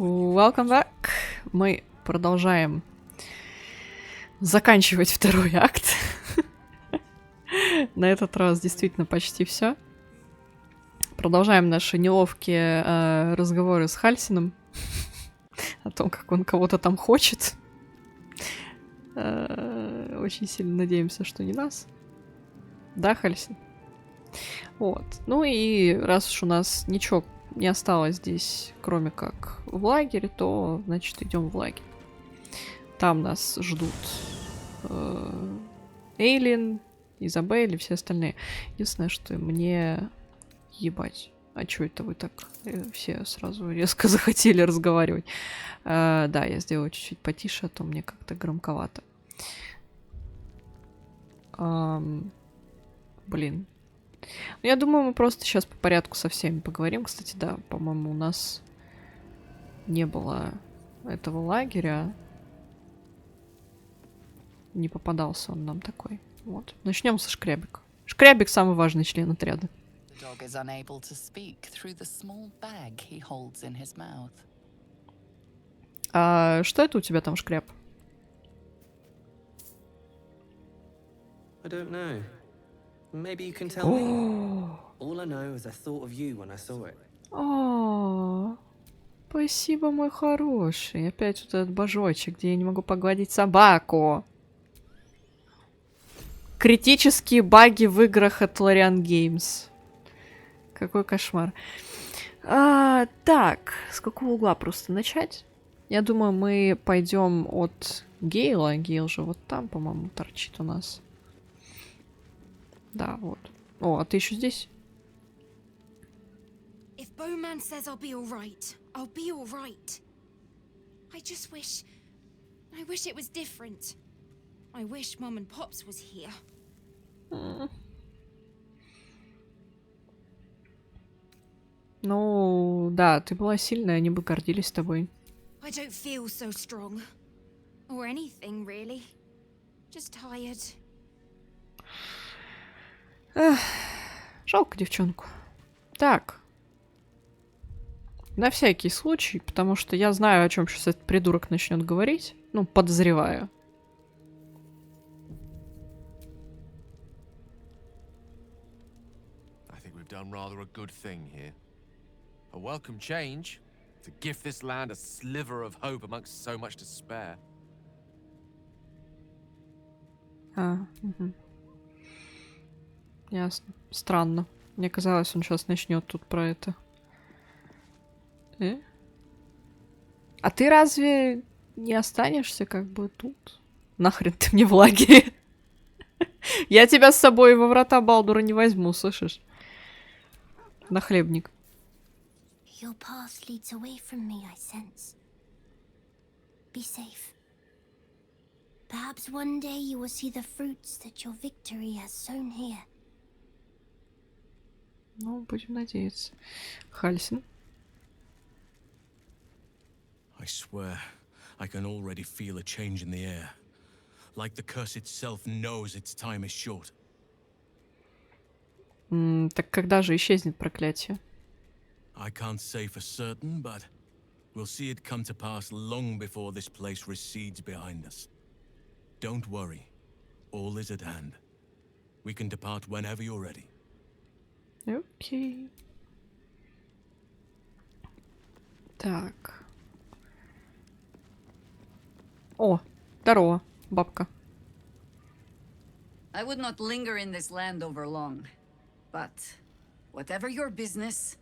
Welcome back. Мы продолжаем заканчивать второй акт. На этот раз действительно почти все. Продолжаем наши неловкие разговоры с Хальсином о том, как он кого-то там хочет. Очень сильно надеемся, что не нас. Да, Хальсин? Вот. Ну и раз уж у нас ничего не осталось здесь, кроме как в лагере, то, значит, идем в лагерь. Там нас ждут Эйлин, Изабель и все остальные. Единственное, что мне ебать. А чё это вы так все сразу резко захотели разговаривать? Да, я сделаю чуть-чуть потише, а то мне как-то громковато. Блин. Ну, я думаю, мы просто сейчас по порядку со всеми поговорим. Кстати, да, по-моему, у нас не было этого лагеря. Не попадался он нам такой. Вот. Начнем со Шкрябика. Шкрябик самый важный член отряда. А что это у тебя там, Шкряб? Maybe you can tell me. All I know is I thought of you when I saw it. О, спасибо, мой хороший. Опять вот этот божочек, где я не могу погладить собаку. Критические баги в играх от Larian Games. Какой кошмар. Так, с какого угла просто начать? Я думаю, мы пойдем от Гейла. Гейл же вот там, по-моему, торчит у нас. Да, вот. О, а ты еще здесь? If Bowman says I'll be all right, I'll be all right. I just wish it was different. I wish Mom and Pops was here. Ну, да, ты была сильная, они бы гордились тобой. I don't feel so strong. Or anything, really. Just tired. Эх, жалко девчонку. Так. На всякий случай, потому что я знаю, о чем сейчас этот придурок начнет говорить. Ну, подозреваю. I think we've done rather a good thing here. A welcome change to give this land a sliver of hope amongst so much despair. Угу. Ясно. Странно. Мне казалось, он сейчас начнет тут про это. А ты разве не останешься как бы тут? Нахрен ты мне в лагере? Я тебя с собой во врата Балдура не возьму, слышишь? Нахлебник. Your path leads away from me, I sense. Be safe. Perhaps one day you will see the fruits that your victory has sown here. Ну, будем надеяться. Хальсин. I swear, I can already feel a change in the air. Like the curse itself knows its time is short. Так когда же исчезнет проклятие? I can't say for certain, but we'll see it come to pass long before this place recedes behind us. Don't worry. All is at hand. We can depart whenever you're ready. Окей. Так. О, здорово, бабка. I would not linger in this land over long, but whatever your business,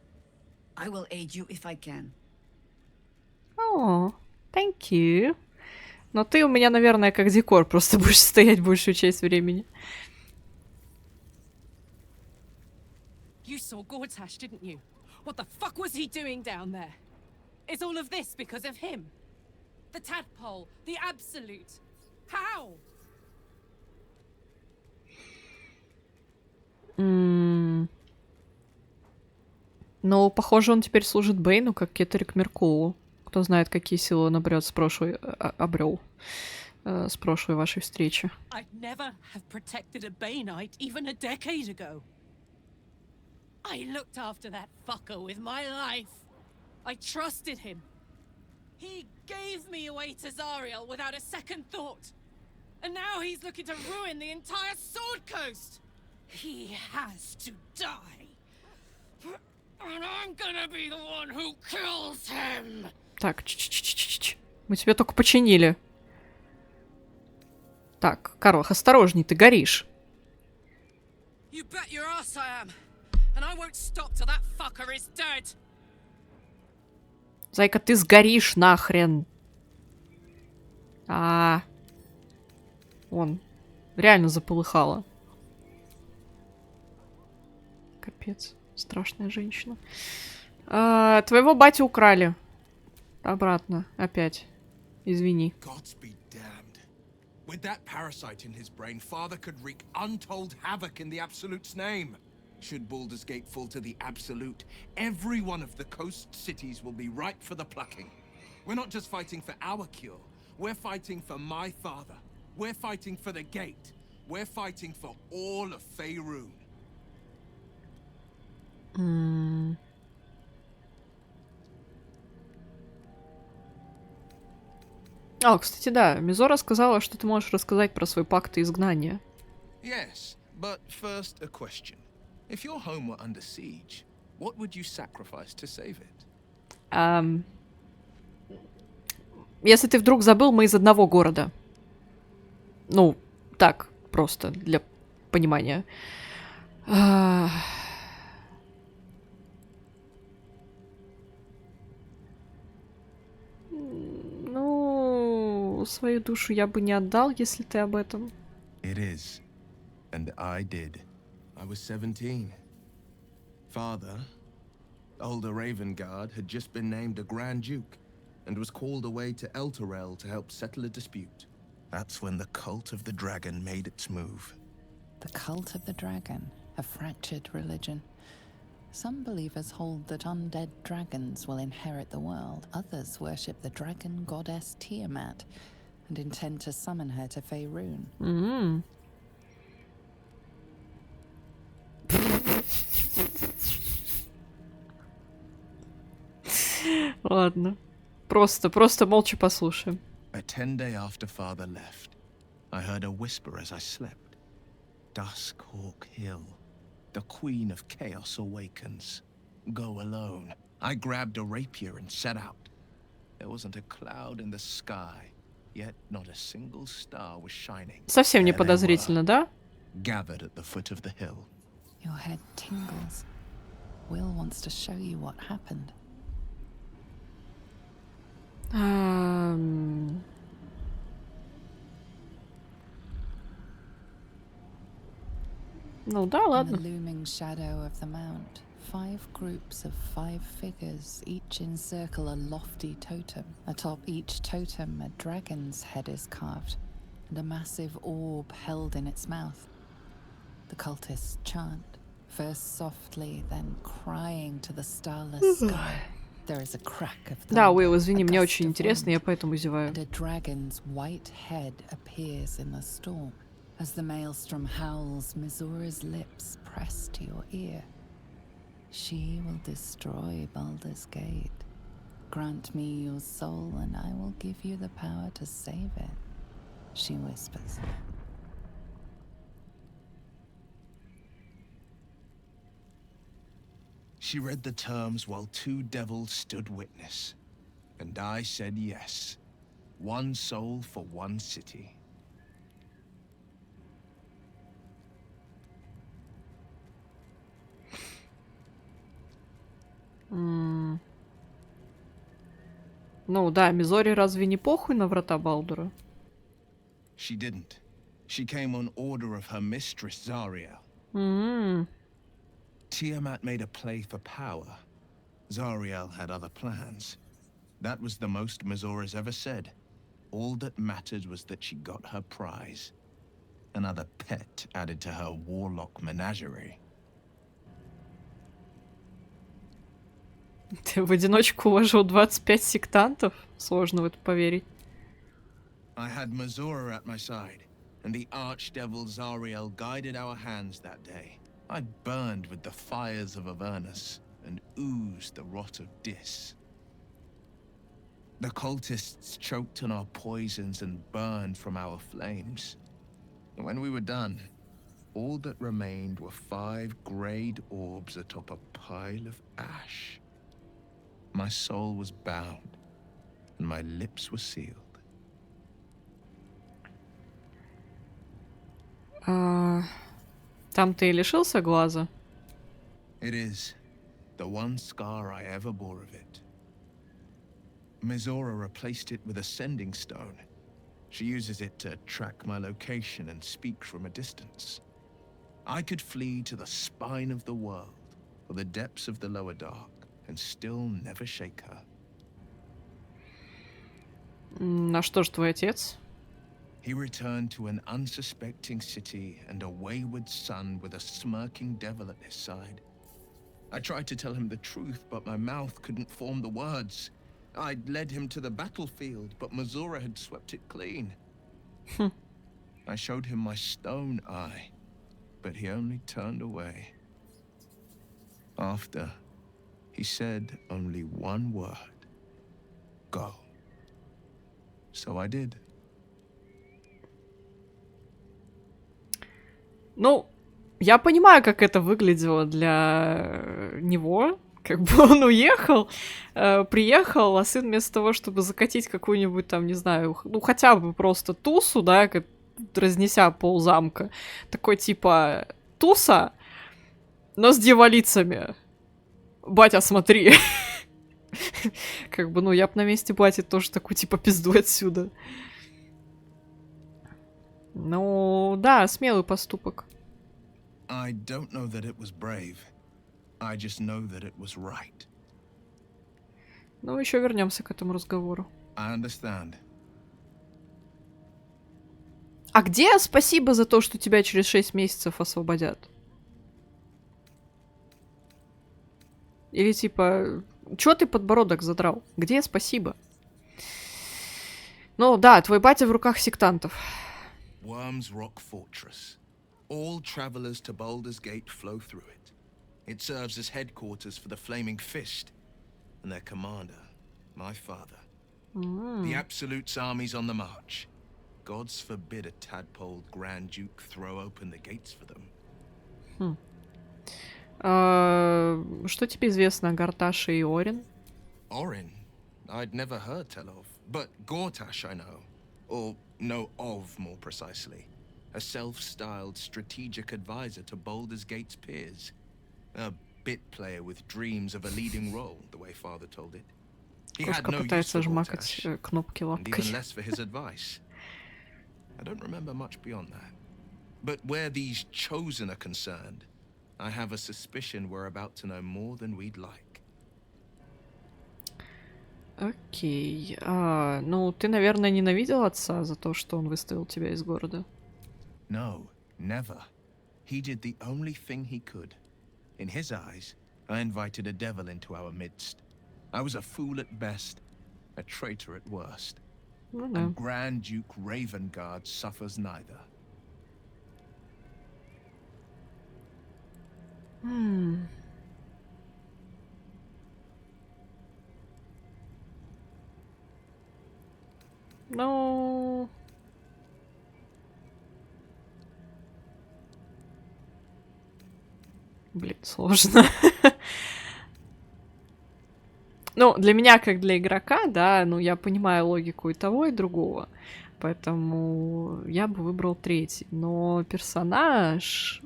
I will aid you if I can. О, thank you. Но ты у меня, наверное, как декор, просто будешь стоять большую часть времени. You saw Gortash, didn't you? What the fuck was he doing down there? Is all of this because of him? The tadpole, the absolute. How? Ну, похоже, он теперь служит Бэйну, как Кеттерик Меркулу. Кто знает, какие силы он обрел с прошлой... обрел с прошлой вашей встречи. I'd never have protected a Bainite even a decade ago. I looked after that fucker with my life. I trusted him. He gave me away to Zariel without a second thought. And now he's looking to ruin the entire Sword Coast. He has to die. And I'm gonna be the one who kills him. Так, мы тебя только починили. Так, Карлах, осторожней, ты горишь. You bet your ass I am. And I won't stop till that fucker is dead. Зайка, ты сгоришь нахрен. Вон, реально заполыхало. Капец, страшная женщина. Твоего батю украли. Обратно, опять. Извини. Gods be damned. With that parasite in his brain, Father could wreak untold havoc in the Absolute's name. Should Baldur's Gate fall to the Absolute, every one of the coast cities will be ripe for the plucking. We're not just fighting for our cure. We're fighting for my father. We're fighting for the gate. We're fighting for all of Faerun. Кстати, да, Мизора сказала, что ты можешь рассказать про свой пакт и изгнание. Yes, but first a question. If your home were under siege, what would you sacrifice to save it? Если ты вдруг забыл, мы из одного города. Ну, так, просто для понимания. Ну, свою душу я бы не отдал, если ты об этом. It is. And I did. I was 17. Father, older Ravengard, had just been named a Grand Duke and was called away to Elturel to help settle a dispute. That's when the cult of the dragon made its move. The cult of the dragon, a fractured religion. Some believers hold that undead dragons will inherit the world. Others worship the dragon goddess Tiamat and intend to summon her to Faerun. Ладно. Просто молча послушаем. A 10-day after Father left, I heard a whisper as I slept. Duskhawk Hill. The Queen of Chaos awakens. Go alone. I grabbed a rapier and set out. There wasn't a cloud in the sky, yet not a single star was shining. Совсем не подозрительно, да? Gathered at the foot of the hill. Your head tingles. Will wants to show you what happened. Ну да, ладно. In the looming shadow of the mount, 5 groups of 5 figures each encircle a lofty totem. Atop each totem, a dragon's head is carved, and a massive orb held in its mouth. The cultists chant, first softly, then crying to the starless sky. There is a crack of Да, thunder, Уилл, извини, a мне gust очень of интересно, wind, я поэтому зеваю. and a dragon's white head appears in the storm. As the maelstrom howls, Mizura's lips press to your ear. She will destroy Baldur's Gate. Grant me your soul, and I will give you the power to save it, she whispers. She read the terms while 2 devils stood witness. And I said yes. 1 soul for 1 city. Ну да, Мизори разве не похуй на врата Балдура? She didn't. She came on order of her mistress, Zariel. Tiamat made a play for power. Zariel had other plans. That was the most Mizura's ever said. All that mattered was that she got her prize. Another pet added to her warlock menagerie. Ты в одиночку уложил 25 сектантов? Сложно в это поверить. I had Mizura at my side, and the archdevil Zariel guided our hands that day. I burned with the fires of Avernus and oozed the rot of Dis. The cultists choked on our poisons and burned from our flames. When we were done, all that remained were 5 greyed orbs atop a pile of ash. My soul was bound, and my lips were sealed. Там ты лишился глаза? It is the one scar I ever bore of it. Mizora replaced it with a sending stone. She uses it to track my location and speak from a distance. I could flee to the spine of the world or the depths of the lower dark and still never shake her. А что ж твой отец? He returned to an unsuspecting city and a wayward son with a smirking devil at his side. I tried to tell him the truth, but my mouth couldn't form the words. I'd led him to the battlefield, but Mizora had swept it clean. I showed him my stone eye, but he only turned away. After, he said only one word. Go. So I did. Ну, я понимаю, как это выглядело для него. Как бы он уехал, приехал, а сын вместо того, чтобы закатить какую-нибудь там, не знаю, ну хотя бы просто тусу, да, как, разнеся ползамка, такой типа туса, но с дьяволицами. Батя, смотри. Как бы, ну, я бы на месте бати тоже такой типа пизду отсюда. Ну, да, смелый поступок. I don't know that it was brave. I just know that it was right. Ну, еще вернемся к этому разговору. I understand. А где спасибо за то, что тебя через 6 месяцев освободят? Или типа, чё ты подбородок задрал? Где спасибо? Ну да, твой батя в руках сектантов. Worm's Rock Fortress. All travelers to Baldur's Gate flow through it. It serves as headquarters for the Flaming Fist and their commander, my father. The Absolute's army's on the march. Gods forbid a tadpole Grand Duke throw open the gates for them. Что тебе известно о Гарташе и Орин? Orin? I'd never heard tell of, but Gortash I know. Or know of, more precisely. A self-styled strategic advisor to Baldur's Gate's peers. A bit player with dreams of a leading role, the way father told it. He had no use for Gortash, кнопки and even лапкой. less for his advice. I don't remember much beyond that. But where these chosen are concerned, I have a suspicion we're about to know more than we'd like. Окей. Ну, ты, наверное, ненавидел отца за то, что он выставил тебя из города? No, never. He did the only thing he could. In his eyes, I invited a devil into our midst. I was a fool at best, a traitor at worst. Ну да. And Grand Duke Ravengard suffers neither. Ну... Блин, сложно. Ну, для меня, как для игрока, да, ну, я понимаю логику и того, и другого. Поэтому я бы выбрал третий. Но персонаж...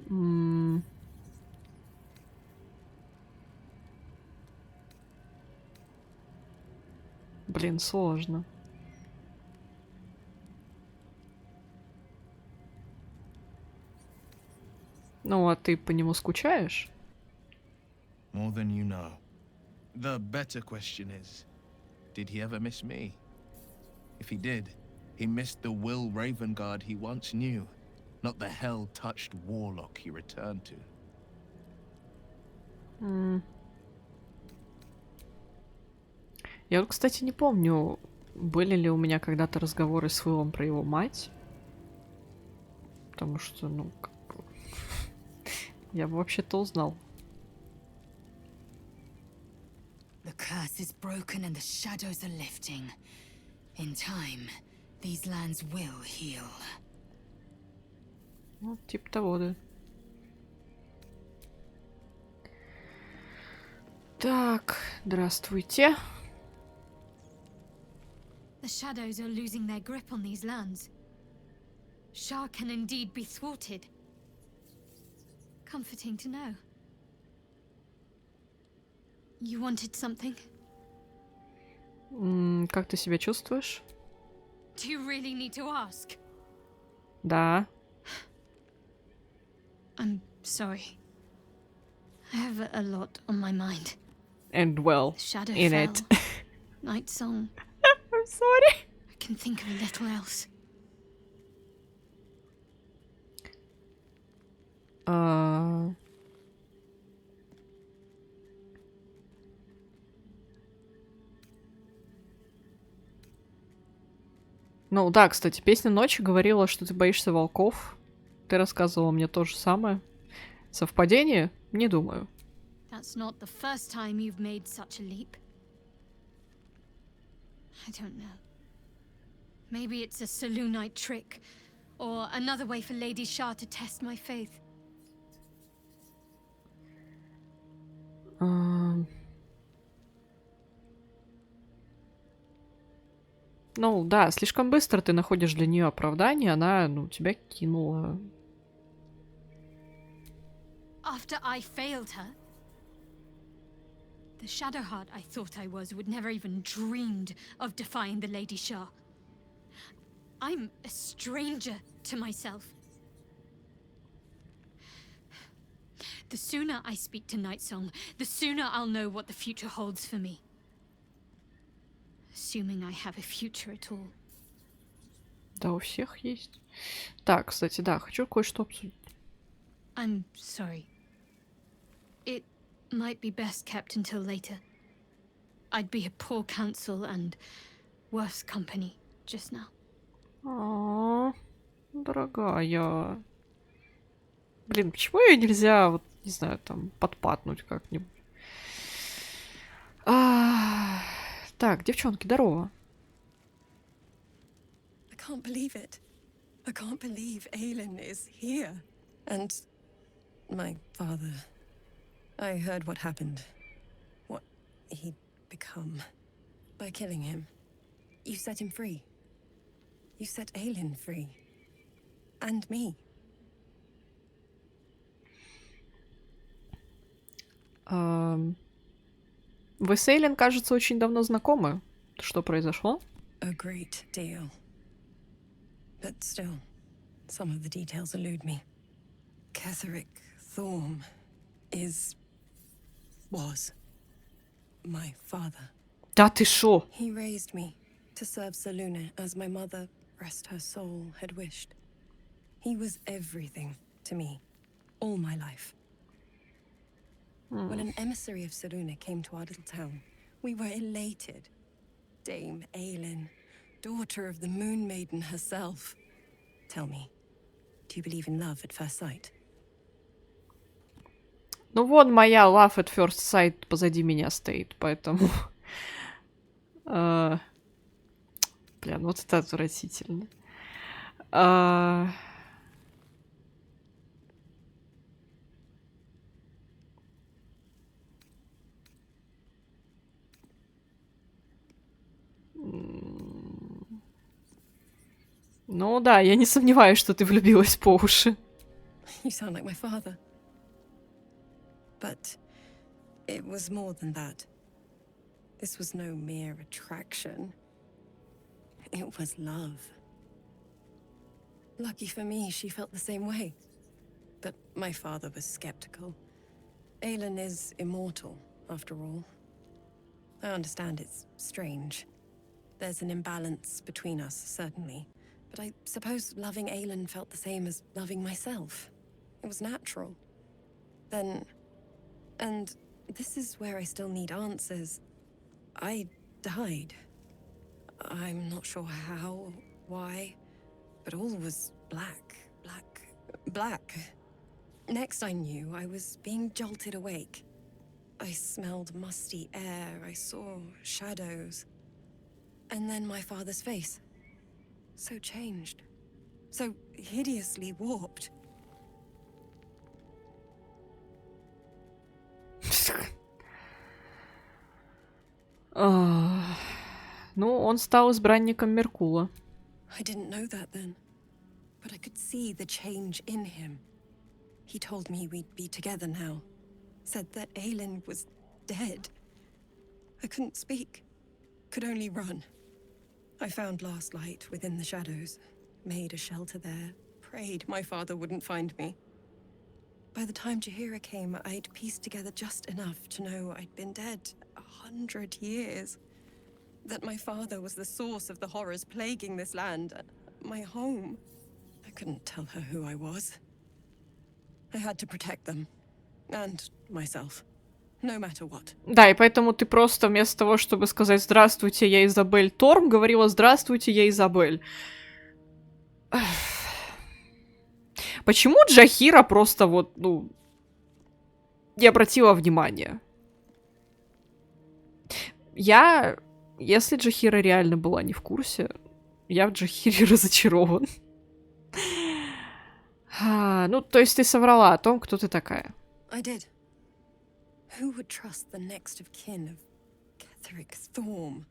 Блин, сложно. Ну, а ты по нему скучаешь? More than you know. The better question is, did he ever miss me? If he did, he missed the Will Ravengard he once knew, not the hell-touched warlock he returned to. Я вот, кстати, не помню, были ли у меня когда-то разговоры с Will'ом про его мать. Потому что, ну, как бы... Я бы вообще-то узнал. The curse is broken and the shadows are lifting. In time, these lands will heal. Ну, типа того, да. Так, здравствуйте. The shadows are losing their grip on these lands. Shah can indeed be thwarted. Comforting to know. You wanted something? Как ты себя чувствуешь? Do you really need to ask? Да. I'm sorry. I have a lot on my mind. And well, Shadow in fell. it. Night song. I'm sorry. I can think of a little else. Ну да, кстати, песня ночи говорила, что ты боишься волков. Ты рассказывала мне то же самое. Совпадение? Не думаю. That's not the first time you've made such a leap. I don't know. Maybe it's a Selûnite trick, or another way for Lady Shah to test my faith. Ну да, слишком быстро ты находишь для нее оправдание, она, ну, тебя кинула. After I failed her, the Shadowheart I thought I was would never even dreamed of defying the Lady Shah. I'm a stranger to myself. The sooner I speak to Nightsong, the sooner I'll know what the future holds for me. Assuming I have a future at all. Да, у всех есть. Так, кстати, да, хочу кое-что обсудить. I'm sorry. It might be best kept until later. I'd be a poor counsel and worse company just now. А, дорогая. Блин, почему ее нельзя, вот, не знаю, там, подпатнуть как-нибудь? Так, девчонки, здорово. I can't believe it. I can't believe Aelin is here. And my father. I heard what happened. What he'd become. By killing him. You set him free. You set Aelin free. And me. Вы с Эйлин, кажется, очень давно знакомы. Что произошло? A great deal. But still, some of the details elude me. Ketheric Thorm was my father. Да ты шо? He raised me to serve Selûne as my mother, rest her soul, had wished. He was everything to me, all my life. When an emissary of Selûne came to our little town, we were elated. Dame Aelin, daughter of the Moon Maiden herself. Tell me, do you believe in love at first sight? Ну вон моя Love at First Sight позади меня стоит, поэтому... Блин, вот это отвратительно. Ну да, я не сомневаюсь, что ты влюбилась по уши. You sound like my father. But it was more than that. This was no mere attraction. It was love. Lucky for me, she felt the same way. But my father was skeptical. Aelin is immortal, after all. I understand it's strange. There's an imbalance between us, certainly. But I suppose loving Aelin felt the same as loving myself. It was natural. Then... And this is where I still need answers. I died. I'm not sure how, why, but all was black. Next I knew, I was being jolted awake. I smelled musty air, I saw shadows. And then my father's face. So changed. So hideously warped. Ну, он стал избранником Меркула. I didn't know that then, but I could see the change in him. He told me we'd be together now. Said that Aelin was dead. I couldn't speak. Could only run. I found last light within the shadows. Made a shelter there. Prayed my father wouldn't find me. By the time Jaheira came, I'd pieced together just enough to know I'd been dead 100 years. That my father was the source of the horrors plaguing this land, my home. I couldn't tell her who I was. I had to protect them. And myself. No matter what. Да, и поэтому ты просто вместо того, чтобы сказать «Здравствуйте, я Изабель Торм», говорила «Здравствуйте, я Изабель». Почему Джахира просто вот, ну, не обратила внимания? Если Джахира реально была не в курсе, я в Джахире разочарован. Ну, то есть ты соврала о том, кто ты такая. I did. Who would trust the next of kin of Ketheric Thorm?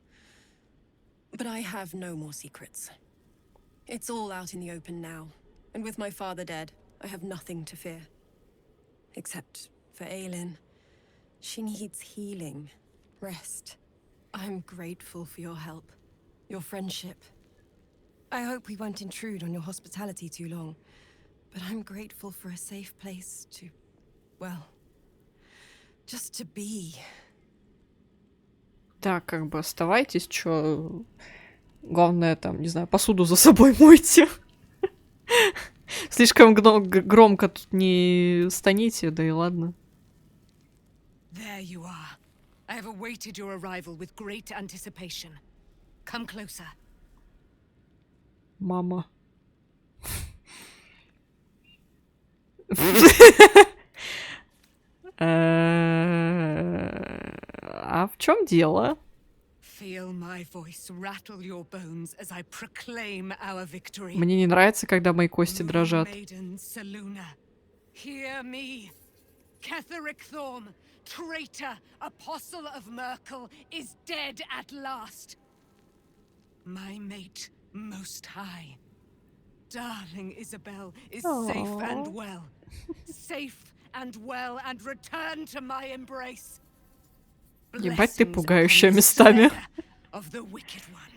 But I have no more secrets. It's all out in the open now. And with my father dead, I have nothing to fear. Except for Aelin. She needs healing. Rest. I'm grateful for your help. Your friendship. I hope we won't intrude on your hospitality too long. But I'm grateful for a safe place to... well... just to be. Да, как бы оставайтесь, чё... Главное, там, не знаю, посуду за собой мойте. Слишком громко тут не станете, да и ладно. There you are. I have awaited your arrival with great anticipation. Come closer. Мама. А в чем дело? Feel my voice rattle your bones as I proclaim our victory. Мне не нравится, когда мои кости дрожат. Maiden Seluna, hear me. Ketheric Thorm, traitor, apostle of Merkel, is dead at last. My mate, most high. Darling Isabel is safe and well. Safe and well and return to my embrace. Ебать ты пугающая местами. Of the wicked one.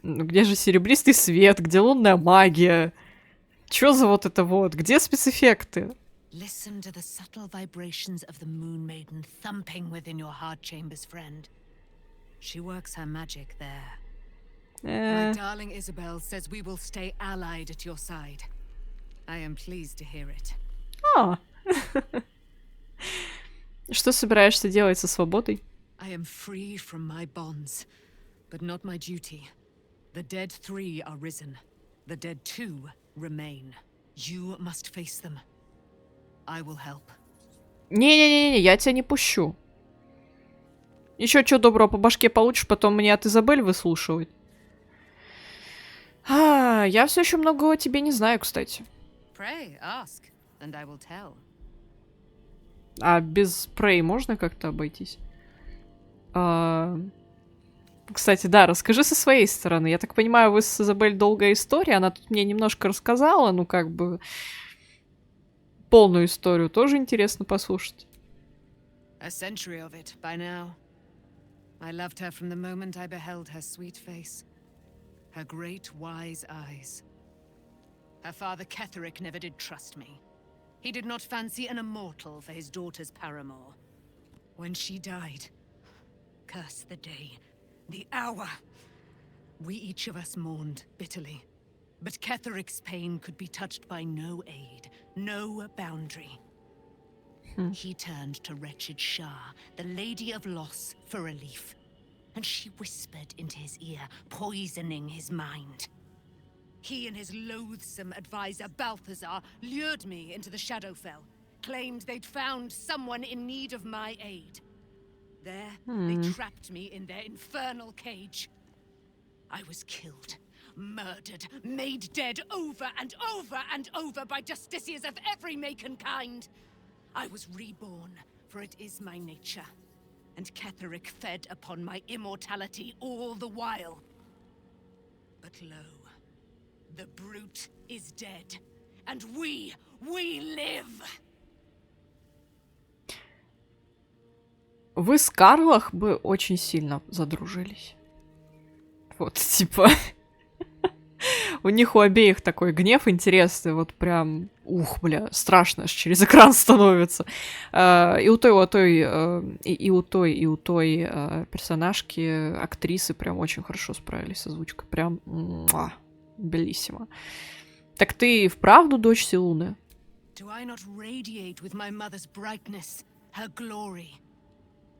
Ну где же серебристый свет? Где лунная магия? Чё за вот это вот? Где спецэффекты? Listen to the subtle vibrations of the Moon Maiden thumping within your heart chambers, friend. She works her magic there. My darling Isabel says we will stay allied at your side. I am pleased to hear it. Что собираешься делать со свободой? I am free from my bonds, but not my duty. The dead 3 are risen. The dead 2 remain. You must face them. I will help. Не-не-не, я тебя не пущу. Еще чего доброго по башке получишь, потом мне от Изабель выслушивать. Я все еще многого о тебе не знаю, кстати. Pray, ask, and I will tell. А без Prey можно как-то обойтись? Кстати, да, расскажи со своей стороны. Я так понимаю, вы с Изабель долгая история. Она тут мне немножко рассказала, ну как бы полную историю тоже интересно послушать. A century of it by now. I loved her from the moment I beheld her sweet face, her great wise eyes. Her father Ketheric never did trust me. He did not fancy an immortal for his daughter's paramour. When she died, curse the day, the hour. We each of us mourned bitterly. But Ketheric's pain could be touched by no aid, no boundary. He turned to wretched Shah, the Lady of Loss, for relief. And she whispered into his ear, poisoning his mind. He and his loathsome advisor, Balthazar, lured me into the Shadowfell, claimed they'd found someone in need of my aid. There, they trapped me in their infernal cage. I was killed, murdered, made dead over and over and over by justiciars of every make and kind. I was reborn, for it is my nature. And Ketheric fed upon my immortality all the while. But lo, the brute is dead, and we live! Вы с Карлах бы очень сильно задружились. Вот, типа... У них у обеих такой гнев интересный, вот прям... Ух, бля, страшно аж через экран становится. И у той персонажки, актрисы прям очень хорошо справились с озвучкой. Прям... Белиссимо. Так ты вправду дочь Силуны? Do I not radiate with my mother's brightness, her glory?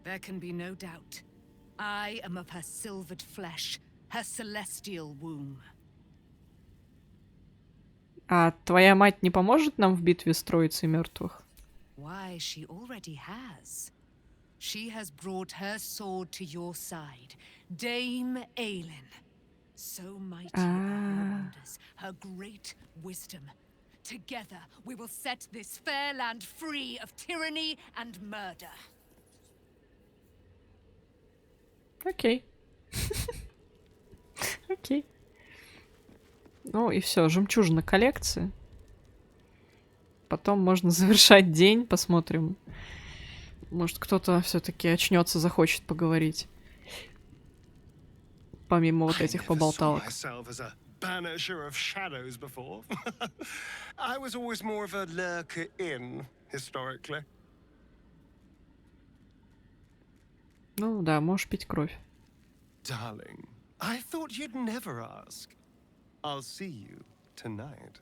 There can be no doubt. I am of her silvered flesh, her celestial womb. А твоя мать не поможет нам в битве с Троицей мертвых? Why, she already has. She has brought her sword to your side, Dame Aelin. So mighty are her wonders, her great wisdom. Together we will set this fair land free of tyranny and murder. Окей. Окей. Ну и все, жемчужина коллекции. Потом можно завершать день, посмотрим. Может, кто-то все-таки очнется, захочет поговорить. Помимо вот этих поболталок. Banisher of shadows before. I was always more of a lurker in, historically. Ну да, можешь пить кровь. Darling, I thought you'd never ask. I'll see you tonight.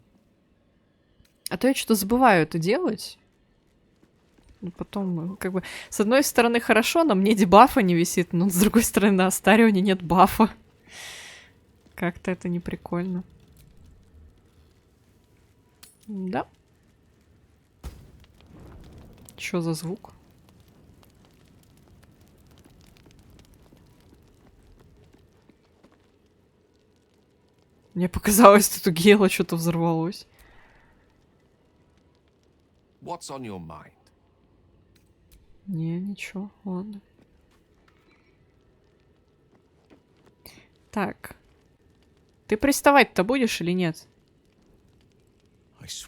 А то я что-то забываю это делать. Ну, потом, как бы, с одной стороны хорошо, на мне дебафа не висит, но с другой стороны на Астарионе нет бафа. Как-то это не прикольно. Да. Чё за звук? Мне показалось, тут у Гейла что-то взорвалось. What's on your mind? Не, ничего, ладно. Так. Ты приставать-то будешь или нет?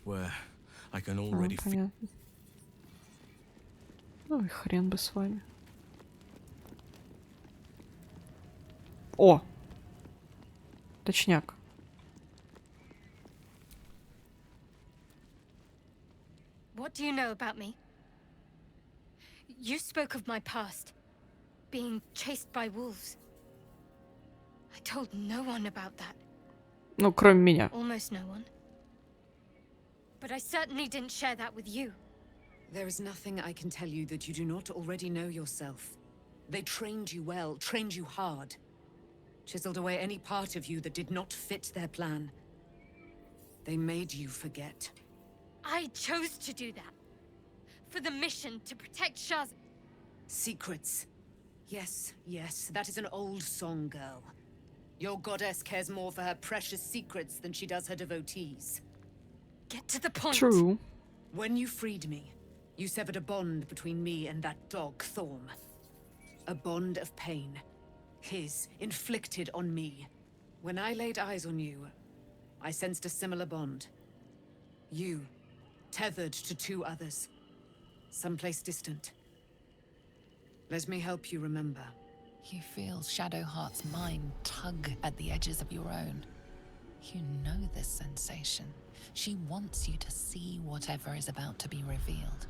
Понятно. Ой, хрен бы с вами. О! Точняк. What do you know about me? You spoke of my past, being chased by wolves. I told no one about that. Ну, кроме меня. Almost no one. But I certainly didn't share that with you. There is nothing I can tell you that you do not already know yourself. They trained you well, trained you hard. Chiseled away any part of you that did not fit their plan. They made you forget. I chose to do that. For the mission to protect Shaz. Secrets. Yes, yes, that is an old song, girl. Your goddess cares more for her precious secrets than she does her devotees. Get to the point. True. When you freed me, you severed a bond between me and that dog, Thorm. A bond of pain. His, inflicted on me. When I laid eyes on you, I sensed a similar bond. You, tethered to two others. Someplace distant. Let me help you remember. You feel Shadowheart's mind tug at the edges of your own. You know this sensation. She wants you to see whatever is about to be revealed.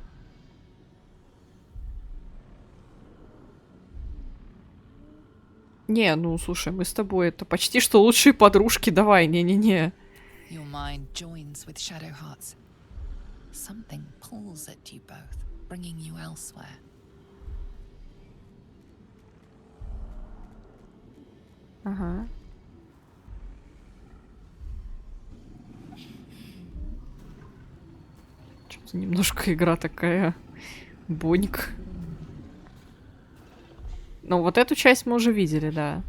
Не, ну слушай, мы с тобой это почти что лучшие подружки, давай, не-не-не. Your mind joins with Shadowheart's. Something pulls at you both, bringing you elsewhere. Ага. просто немножко игра такая. Боник. Ну, вот эту часть мы уже видели, да.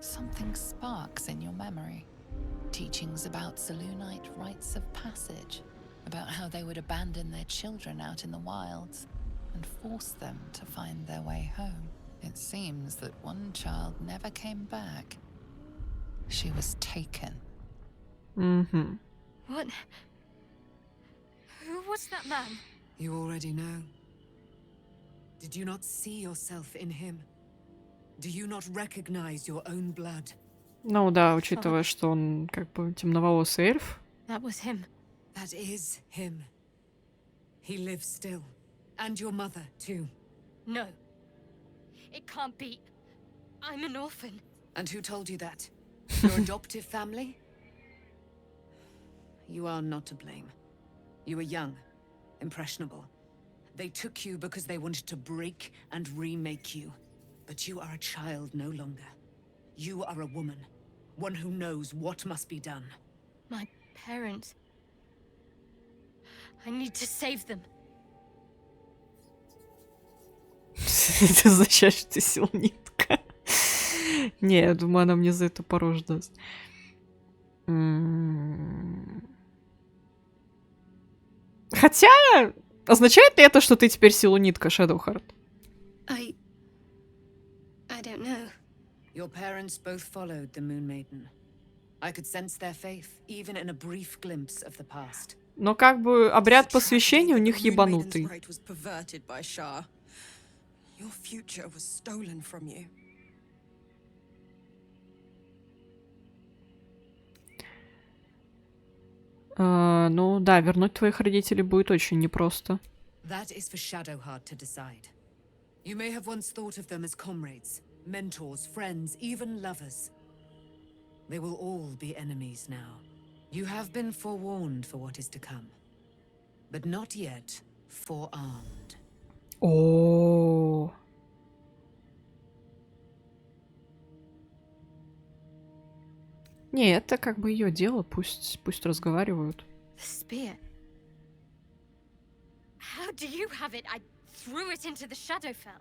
Something sparks in your memory. Teachings about Selûnite rites of passage, about how they would abandon their children out in the wilds and force them to find their way home. It seems that one child never came back. She was taken. Mm-hmm. What? Who was that man? You already know. Did you not see yourself in him? Do you not recognize your own blood? Ну да, учитывая, что он как бы темноволосый эльф. That was him. That is him. He lives still. And your mother, too. No. It can't be. I'm an orphan. And who told you that? Your adoptive family? You are not to blame. You were young, impressionable. They took you because they wanted to break and remake you. But you are a child no longer. You are a woman. One who knows what must be done. My parents. I need to save them. Это означает, что ты силнитка. Не, я думаю, она мне за это по рожу даст. Хотя, означает ли это, что ты теперь силунитка, Шэдоухарт? I don't know. Your parents both followed the Moon Maiden. I could sense their faith, even in a brief glimpse of the past. Но как бы обряд посвящения у них ебанутый. Your future was stolen from you. Ну да, вернуть твоих родителей будет очень непросто. That is for Shadowheart to decide. You may have once thought of them as comrades, mentors, friends, even lovers. They will all be enemies now. You have been forewarned for what is to come, but not yet forearmed. О. Не, это как бы ее дело, пусть разговаривают. The spear. How do you have it? I threw it into the Shadowfell.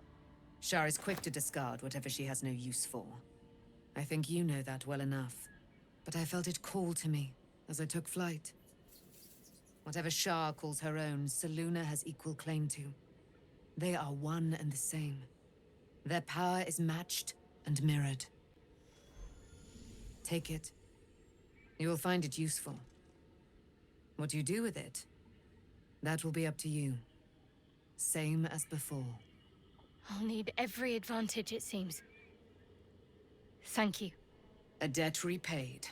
Shar is quick to discard whatever she has no use for. I think you know that well enough, but I felt it call to me as I took flight. Whatever Shar calls her own, Selûne has equal claim to. They are one and the same. Their power is matched and mirrored. Take it. You will find it useful. What you do with it, that will be up to you. Same as before. I'll need every advantage, it seems. Thank you. A debt repaid.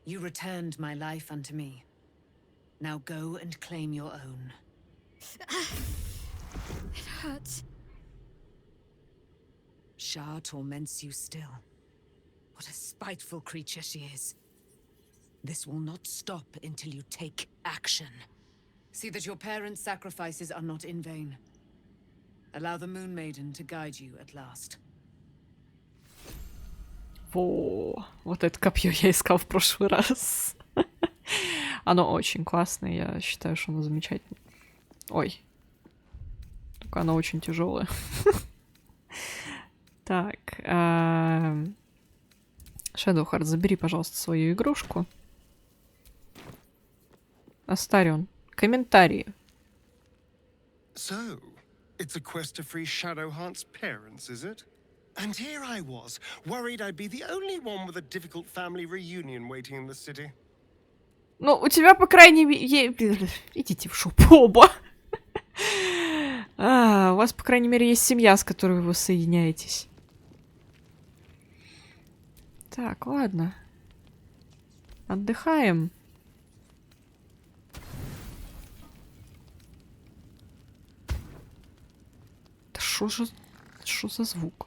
You returned my life unto me. Now go and claim your own. It hurts. Shar torments you still. What a spiteful creature she is. This will not stop until you take action. See that your parents' sacrifices are not in vain. Allow the Moon Maiden to guide you at last. Во, вот это копье я искал в прошлый раз. Оно очень классное, я считаю, что оно замечательное. Ой. Только оно очень тяжелое. Так. Шэдоухарт, забери, пожалуйста, свою игрушку. Астарион. Комментарии. So, it's a quest to free Shadowheart's parents, is it? And here I was, worried I'd be the only one with a difficult family reunion waiting in the city. Ну, у тебя, по крайней мере... Идите в шопу оба. У вас, по крайней мере, есть семья, с которой вы соединяетесь. Так, ладно. Отдыхаем. Да что за звук?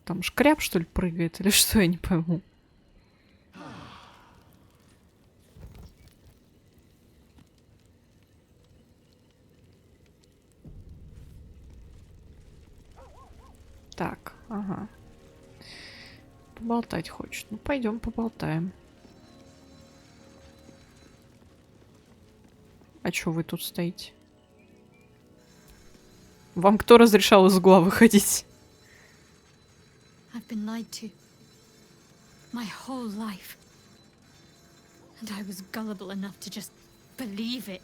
Там шкряб, что ли, прыгает? Или что, я не пойму. Так, ага. Поболтать хочет. Ну, пойдем поболтаем. А чё вы тут стоите? Вам кто разрешал из угла выходить? I've been lied to. My whole life. And I was gullible enough to just believe it.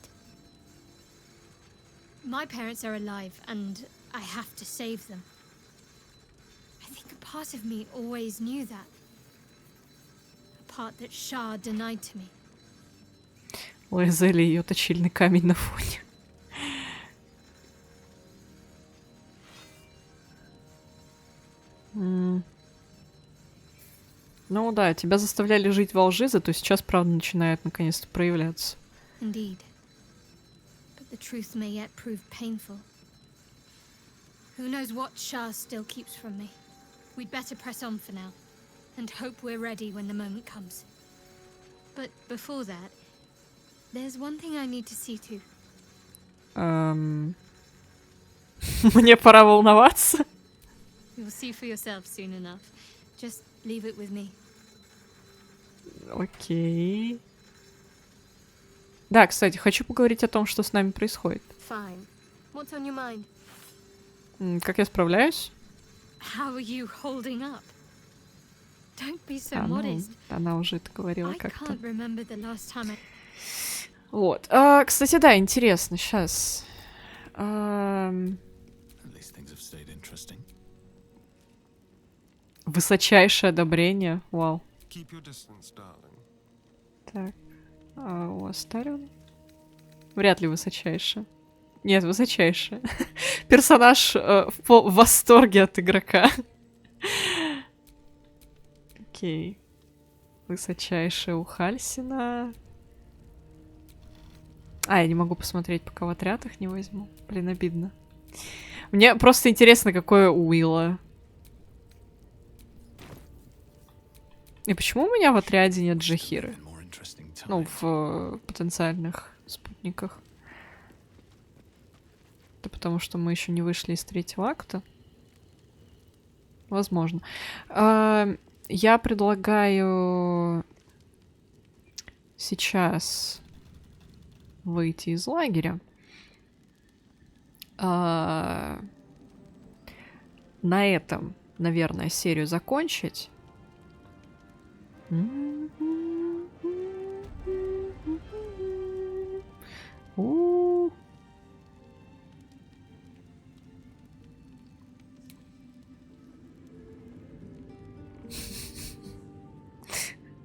My parents are alive, and I have to save them. I think a part of me always knew that. A part that Shah denied to me. Лазали ее точильный камень на фоне. Ну да, тебя заставляли жить во лжи, зато сейчас правда начинает наконец-то проявляться. Indeed. But the truth may yet prove painful. Who knows what Shah still keeps from me? We'd better press on for now, and hope we're ready when the moment comes. But before that, there's one thing I need to see to. Мне пора волноваться. You'll see for yourself soon enough. Just leave it with me. Окей. Да, кстати, хочу поговорить о том, что с нами происходит. Fine. What's on your mind? Как я справляюсь? How are you holding up? Don't be so Ну, modest. она уже это говорила I как-то. can't remember the last time I... Вот. Кстати, да, интересно. Сейчас. Высочайшее одобрение. Вау. Keep your distance, darling. Так. У Астарион? Вряд ли высочайшее. Нет, высочайшее. Персонаж в восторге от игрока. Окей. Высочайшее у Хальсина. Я не могу посмотреть, пока в отряд их не возьму. Блин, обидно. Мне просто интересно, какое у Уилла. И почему у меня в отряде нет Джахиры? Ну, в потенциальных спутниках. Это потому, что мы еще не вышли из третьего акта? Возможно. Я предлагаю сейчас выйти из лагеря. На этом, наверное, серию закончить.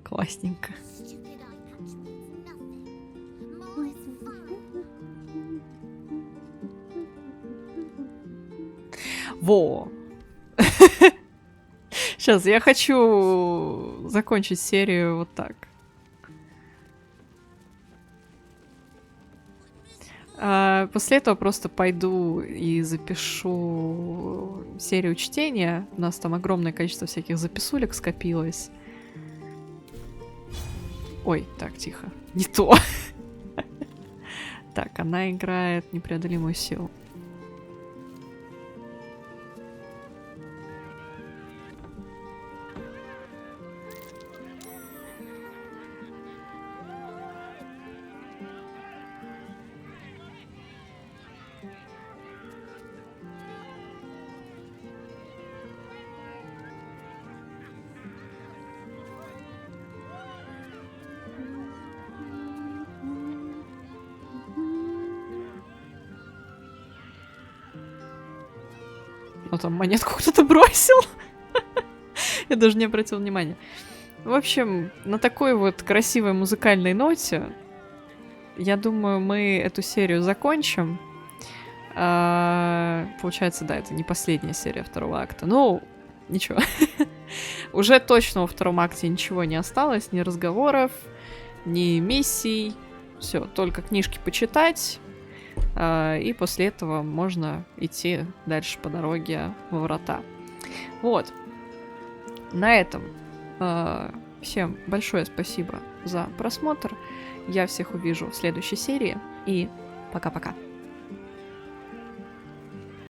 Классненько. Во! Сейчас, я хочу закончить серию вот так. После этого просто пойду и запишу серию чтения. У нас там огромное количество всяких записулек скопилось. Ой, так, тихо. Не то. Так, она играет непреодолимую силу. Ну, там монетку кто-то бросил. Я даже не обратил внимания. В общем, на такой вот красивой музыкальной ноте, я думаю, мы эту серию закончим. Получается, да, это не последняя серия второго акта. Ну, ничего. Уже точно во втором акте ничего не осталось, ни разговоров, ни миссий. Все, только книжки почитать. И после этого можно идти дальше по дороге во врата. Вот. На этом всем большое спасибо за просмотр. Я всех увижу в следующей серии. И пока-пока.